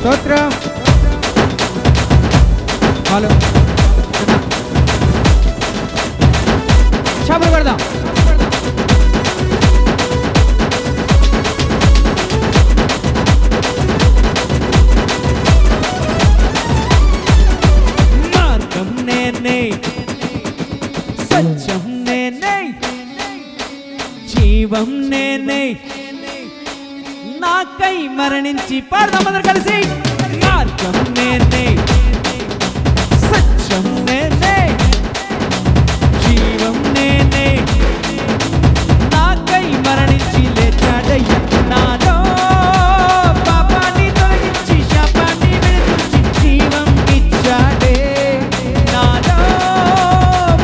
స్తోత్రం. హలో చప్పట్లు కొడదాం. మార్గం నేనే, సత్యం నేనే, జీవం నేనే, నాకై మరణించి పాడదాం అందరూ కలిసి. మార్గం నేనే, సత్యం నేనే, జీవం నేనే, నాకై మరణించి లేచాడయ్యా. నాలో పాపాన్ని తొలగించి శాపాన్ని విడిపించి జీవం ఇచ్చాడే. నాలో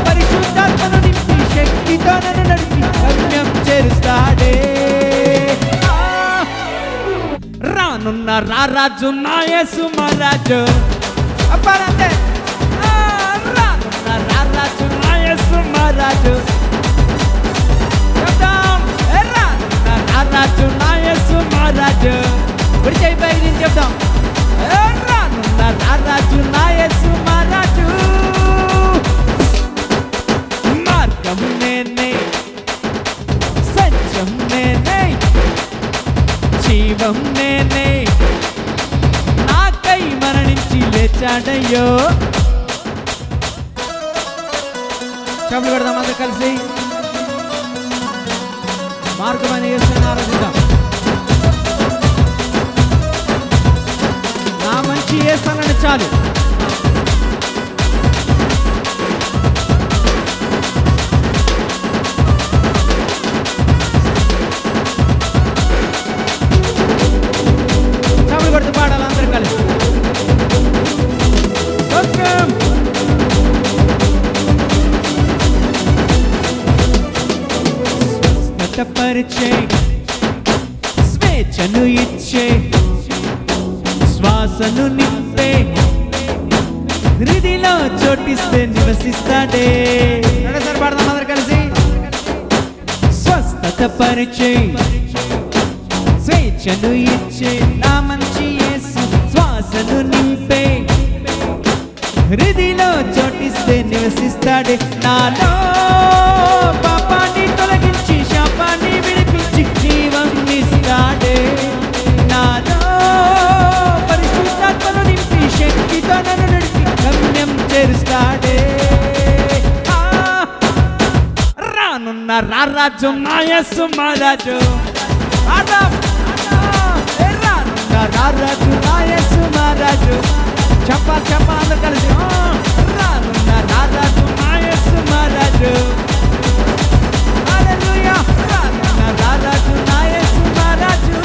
పరిశుద్ధాత్మను నింపి శక్తితో నన్ను నడిపి గమ్యం చేరుస్తాడే. రానున్న రారాజు నా యేసు మహారాజు. అప్పారంటే రానున్న రారాజు నా యేసు మహారాజు. చెప్తాం రానున్న రారాజు నా యేసు మహారాజు. విడిచేయి పైకి నేను చెప్తాం. రానున్న రారాజు నా యేసు మహారాజు. మార్గం నేనే, సత్యం నేనే, జీవం నేనే, నాకై మరణించి లేచాడయ్యో. చప్పట్లు కొడదాం అందరూ కలిసి. మార్గమైన యేసుని ఆరాధిద్దాం. నా మంచి యేసు అనండి చాలు. చప్పట్లు కొడుతూ పాడాలి అందరూ కలిసి. స్వస్థపరిచే, స్వేచ్ఛను ఇచ్చే, శ్వాసను నింపే, హృదిలో చోటిస్తే నివసిస్తాడే. రెండోసారి పాడదాం అందరూ కలిసి. స్వస్థత పరిచే, స్వేచ్ఛను ఇచ్చే, నా మంచి యేసు శ్వాసను నింపే, హృదిలో చోటిస్తే నివసిస్తాడే. నాలో పాపాన్ని తొలగించి శాపాన్ని విడిపించి జీవం ఇస్తాడే. నాలో పరిశుద్ధాత్మను నింపి శక్తితో నన్ను నడిపి గమ్యం చేరుస్తాడే. రానున్న రారాజు నా యేసు మహారాజు. రానున్న రారాజు నా యేసు మహారాజు. చెప్పాలి చెప్పాలి అందరూ కలిసి. రానున్న రారాజు నా యేసు మహారాజు. హల్లెలూయా. రానున్న రారాజు నా యేసు మహారాజు.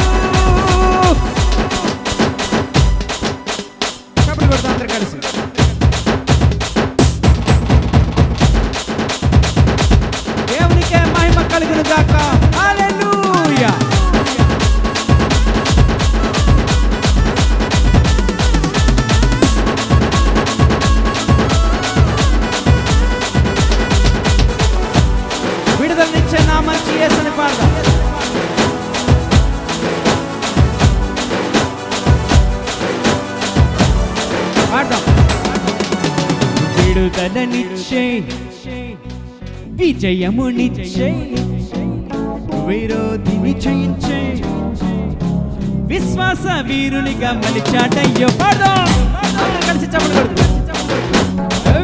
చప్పట్లు కొడదాం అందరూ కలిసి. దేవునికే మహిమ కలుగును గాక. హల్లెలూయా. విడుదలనిచ్చే నా మంచి యేసుని పాడదాం. పాడదాం. విడుదలనిచ్చే, విజయమునిచ్చే, విరోధిని జయించే, విశ్వాస వీరునిగా మలిచాడయ్యో. పాడదాం కలిసి చప్పట్లు కొడుతూ.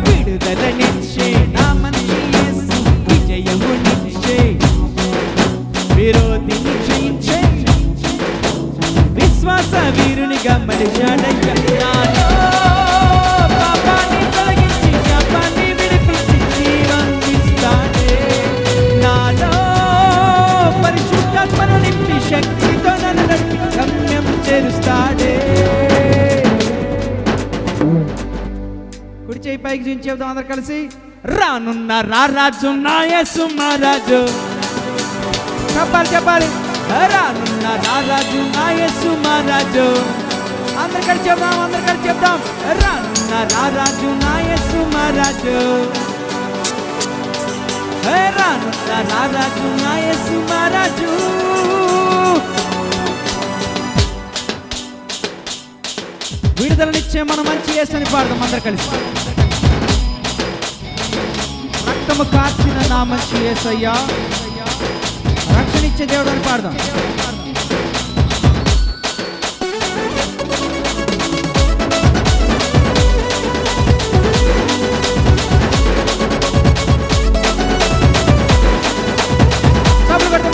విడుదలనిచ్చే నా మంచి యేసు, విజయమునిచ్చే, విరోధిని జయించే, విశ్వాస వీరునిగా మలిచాడయ్యా. నాలో పాపాన్ని తొలగించి శాపాన్ని విడిపించి జీవం ఇస్తాడే. నాలో పరిశుద్ధాత్మను నింపి శక్తితో నన్ను నడిపి గమ్యం చేరుస్తాడే. కుడి చేయి పైకి చూసి చెబుదాం అందరు కలిసి. రానున్న రారాజు నా యేసు మహారాజు. చెప్పాలి చెప్పాలి. రానున్న రారాజు నా యేసు మహారాజు. అందరు కలిసి చెప్దాం అందరు కలిసి చెప్దాం. రానున్న రారాజు నా యేసు మహారాజు. రానున్న రారాజు నా యేసు మహారాజు. విడుదలనిచ్చే మన మంచి యేసుని పాడదాం అందరు కలిసి. రక్తము కార్చిన నా మంచి యేసయ్యా, రక్షణ ఇచ్చే దేవుడు అని పాడదాం.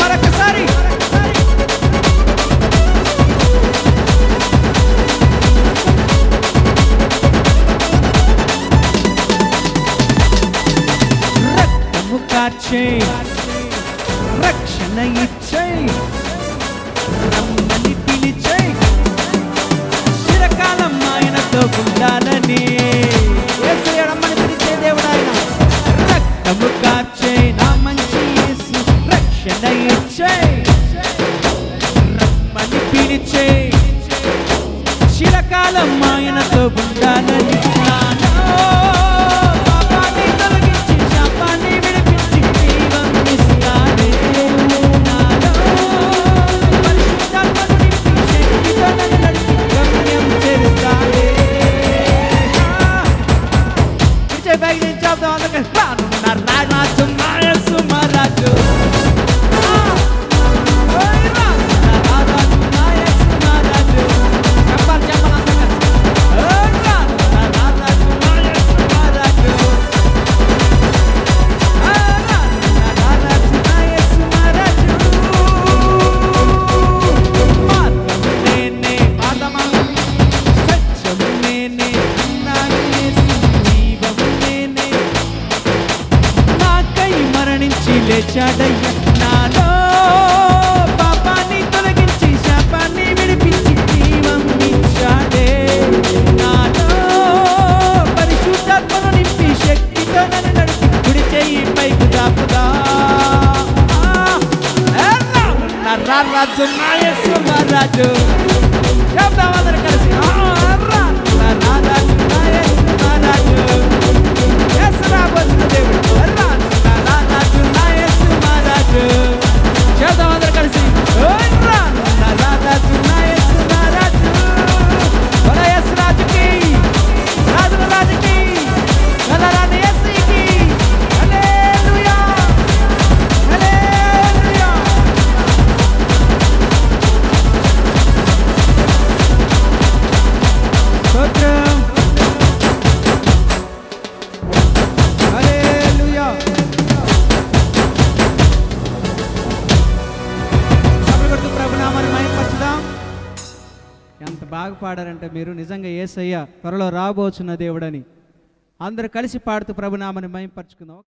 మరొకసారి రక్తము కార్చే రక్షణ ఇచ్చే రమ్మని పిలిచే చిరకాలం ఆయనతో ఉండాలని. యేసయ్య రమ్మని పిలిచే దేవుడు ఆయన. రక్తము కార్చే నా మంచి యేసు, రక్షణ ఇచ్చే రమ్మని పిలిచే చిరకాలం ఆయనతో ఉండాలని. పాపాన్ని తొలగించి శాపాన్ని విడిపించి జీవం ఇస్తాడే. నాలో పరిశుద్ధాత్మను నింపి శక్తితో నన్ను నడిపి గమ్యం చేరుస్తాడే. విజయ్ బ్యాగ్ నుంచి చెప్తాం అందరికీ. రానున్న రాజు నా యేసు మా రాజు, లేచాడయ్య. నాలో పాపాన్ని తొలగించి శాపాన్ని విడిపించి జీవం ఇచ్చాడే. నాలో పరిశుద్ధాత్మను నింపి శక్తితో నన్ను నడిపి కుడి చెయ్యి పైకి దాపుదా. రాజు నా యేసు మా రాజు, చెప్తాం అందరు కలిసి. రాజు నా యేసు మా రాజు, యేసు రాబోతున్న దేవుడు. రాజు నా యేసు మా రాజు, చెప్తాం అందరు కలిసి. రాజు నా యేసు మా రాజు, మన యేసు రాజుకి, రాజుల రాజుకి, రాని యేసుకి. హల్లెలూయా, హల్లెలూయా. స్తోత్రం, హల్లెలూయా. ప్రభునామాన్ని మహిమపరచుదాం. ఎంత బాగా పాడారంటే మీరు. నిజంగా యేసయ్య త్వరలో రాబోచున్న దేవుడని అందరూ కలిసి పాడుతూ ప్రభునామాన్ని మహిమపరచుకుందాం.